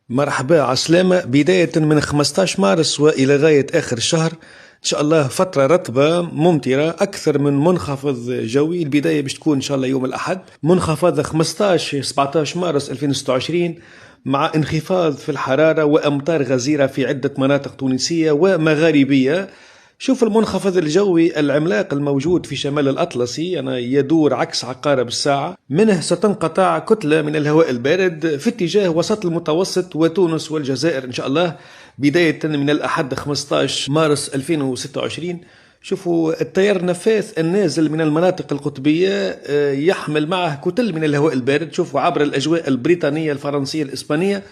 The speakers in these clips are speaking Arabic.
مرحبا عسلامة. بداية من 15 مارس وإلى غاية آخر الشهر إن شاء الله فترة رطبة ممطرة أكثر من منخفض جوي. البداية باش تكون إن شاء الله يوم الأحد، منخفض 15-17 مارس 2026 مع انخفاض في الحرارة وأمطار غزيرة في عدة مناطق تونسية ومغاربية. شوف المنخفض الجوي العملاق الموجود في شمال الأطلسي يدور عكس عقارب الساعة، منه ستنقطع كتلة من الهواء البارد في اتجاه وسط المتوسط وتونس والجزائر إن شاء الله بداية من الأحد 15 مارس 2026. شوفوا التيار النفاث النازل من المناطق القطبية يحمل معه كتل من الهواء البارد، شوفوا عبر الأجواء البريطانية الفرنسية الإسبانية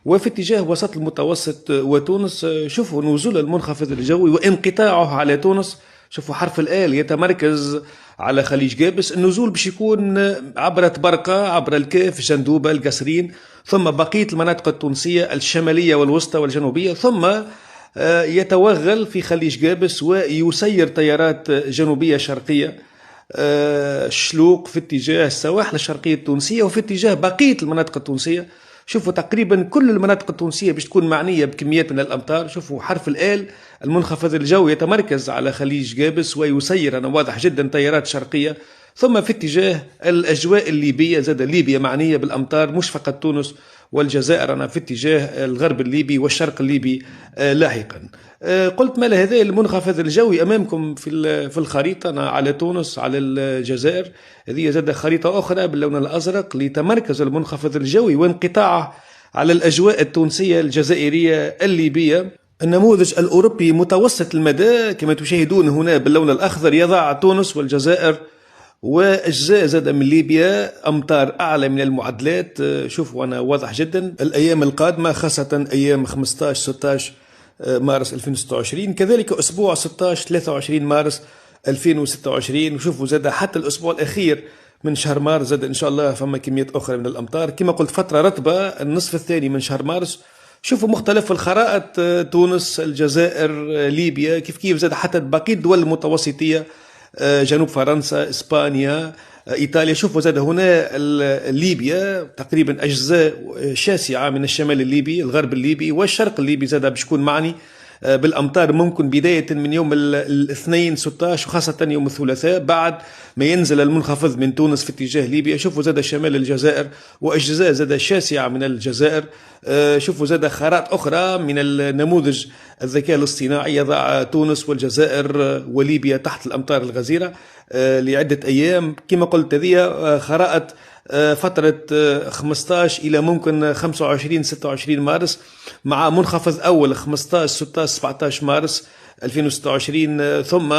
وفي اتجاه وسط المتوسط وتونس. شوفوا نزول المنخفض الجوي وانقطاعه على تونس، شوفوا حرف الآل يتمركز على خليج جابس. النزول باش يكون عبر تبرقة، عبر الكاف، جندوبة، القصرين، ثم بقية المناطق التونسية الشمالية والوسطى والجنوبية، ثم يتوغل في خليج جابس ويسير تيارات جنوبية شرقية شلوق في اتجاه السواحل الشرقية التونسية وفي اتجاه بقية المناطق التونسية. شوفوا تقريبا كل المناطق التونسية باش تكون معنية بكميات من الأمطار. شوفوا حرف الآل المنخفض الجوي يتمركز على خليج جابس ويسير أنا واضح جدا تيارات شرقية، ثم في اتجاه الأجواء الليبية، زاد ليبيا معنية بالأمطار مش فقط تونس والجزائر، أنا في اتجاه الغرب الليبي والشرق الليبي لاحقا. قلت ما هذا المنخفض الجوي أمامكم في الخريطة، أنا على تونس على الجزائر. هذه زاد خريطة أخرى باللون الأزرق لتمركز المنخفض الجوي وانقطاعه على الأجواء التونسية الجزائرية الليبية. النموذج الأوروبي متوسط المدى كما تشاهدون هنا باللون الأخضر يضع تونس والجزائر وأجزاء زاد من ليبيا أمطار أعلى من المعدلات. شوفوا أنا واضح جدا الأيام القادمة خاصة أيام 15-16 مارس 2026، كذلك أسبوع 16-23 مارس 2026. وشوفوا زاد حتى الأسبوع الأخير من شهر مارس زاد إن شاء الله فما كميات أخرى من الأمطار. كما قلت فترة رطبة النصف الثاني من شهر مارس. شوفوا مختلف الخرائط، تونس، الجزائر، ليبيا، كيف زاد حتى بقية الدول المتوسطية، جنوب فرنسا، إسبانيا، إيطاليا. شوفوا زاد هنا ليبيا تقريبا أجزاء شاسعة من الشمال الليبي، الغرب الليبي والشرق الليبي زاد باش يكون معني بالأمطار ممكن بداية من يوم الاثنين 16 وخاصة يوم الثلاثاء بعد ما ينزل المنخفض من تونس في اتجاه ليبيا. شوفوا زاد شمال الجزائر وأجزاء زاد شاسعة من الجزائر. شوفوا زاد خرائط أخرى من النموذج الذكاء الاصطناعي يضع تونس والجزائر وليبيا تحت الأمطار الغزيرة لعدة أيام. كما قلت هذه خرائط فترة 15 إلى ممكن 25-26 مارس مع منخفض أول 15-16-17 مارس 2026، ثم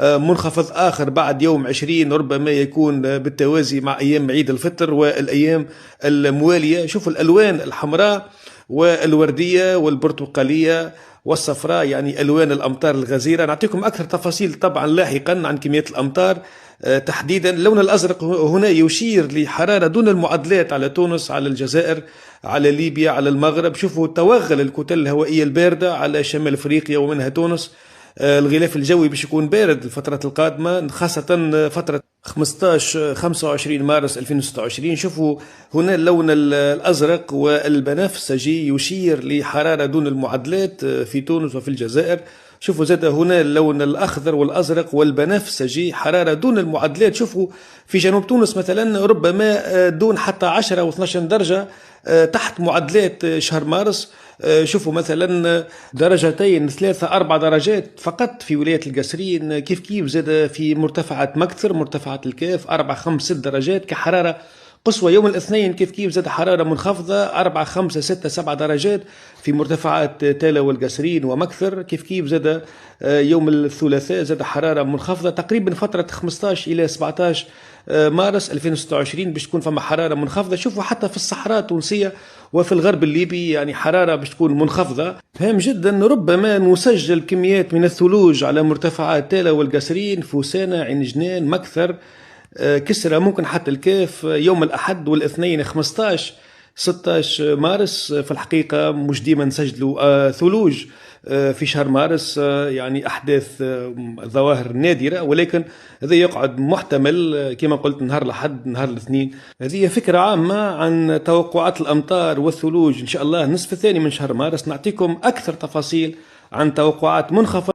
منخفض آخر بعد يوم 20 ربما يكون بالتوازي مع أيام عيد الفطر والأيام الموالية. شوفوا الألوان الحمراء والوردية والبرتقالية والصفراء يعني ألوان الأمطار الغزيرة. نعطيكم أكثر تفاصيل طبعا لاحقا عن كميات الأمطار تحديدا. اللون الأزرق هنا يشير لحرارة دون المعدلات على تونس، على الجزائر، على ليبيا، على المغرب. شوفوا توغل الكتل الهوائية الباردة على شمال أفريقيا ومنها تونس. الغلاف الجوي باش يكون بارد الفترة القادمة خاصة فترة 15-25 مارس 2026. شوفوا هنا اللون الأزرق والبنفسجي يشير لحرارة دون المعدلات في تونس وفي الجزائر. شوفوا زاد هنا اللون الأخضر والأزرق والبنفسجي حرارة دون المعدلات. شوفوا في جنوب تونس مثلا ربما دون حتى 10 و12 درجة تحت معدلات شهر مارس. شوفوا مثلا درجتين 3-4 درجات فقط في ولاية القصرين. كيف زاد في مرتفعات مكثر، مرتفعات الكاف 4-5-6 درجات كحرارة قصوى. يوم الاثنين كيف زاد حرارة منخفضة 4-5-6-7 درجات في مرتفعات تالا والقصرين ومكثر. كيف زاد يوم الثلاثاء زاد حرارة منخفضة تقريبا فترة 15 إلى 17 مارس 2026 باش تكون فما حرارة منخفضة. شوفوا حتى في الصحراء التونسية وفي الغرب الليبي يعني حرارة باش تكون منخفضة. هام جدا ربما نسجل كميات من الثلوج على مرتفعات تالا والقصرين، فوسانة، عين جنان، مكثر، كسرى، ممكن حتى الكاف يوم الأحد والاثنين 15 16 مارس في الحقيقة مش ديما نسجلوا ثلوج في شهر مارس، يعني أحداث ظواهر نادرة، ولكن هذا يقعد محتمل كما قلت نهار الأحد نهار الاثنين. هذه فكرة عامة عن توقعات الأمطار والثلوج إن شاء الله النصف الثاني من شهر مارس. نعطيكم أكثر تفاصيل عن توقعات منخفضة